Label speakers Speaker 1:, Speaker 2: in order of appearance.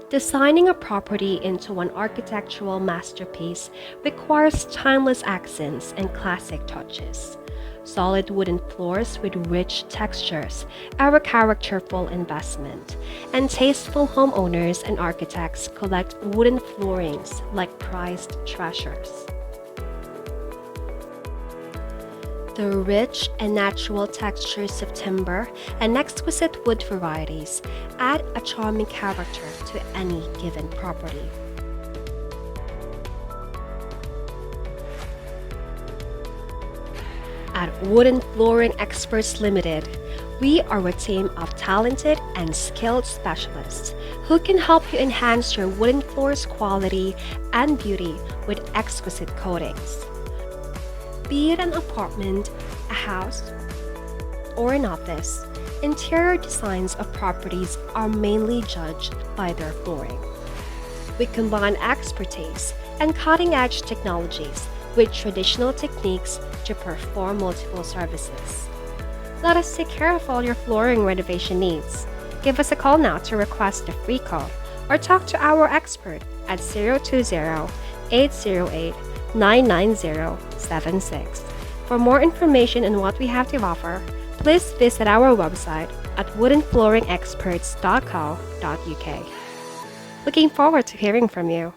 Speaker 1: Designing a property into an architectural masterpiece requires timeless accents and classic touches. Solid wooden floors with rich textures are a characterful investment, and tasteful homeowners and architects collect wooden floorings like prized treasures. The rich and natural textures of timber and exquisite wood varieties add a charming character to any given property. At Wooden Flooring Experts Ltd, we are a team of talented and skilled specialists who can help you enhance your wooden floor's quality and beauty with exquisite coatings. Be it an apartment, a house, or an office, interior designs of properties are mainly judged by their flooring. We combine expertise and cutting-edge technologies with traditional techniques to perform multiple services. Let us take care of all your flooring renovation needs. Give us a call now to request a free call or talk to our expert at 020-808-99076. For more information on what we have to offer, please visit our website at woodenflooringexperts.co.uk. Looking forward to hearing from you.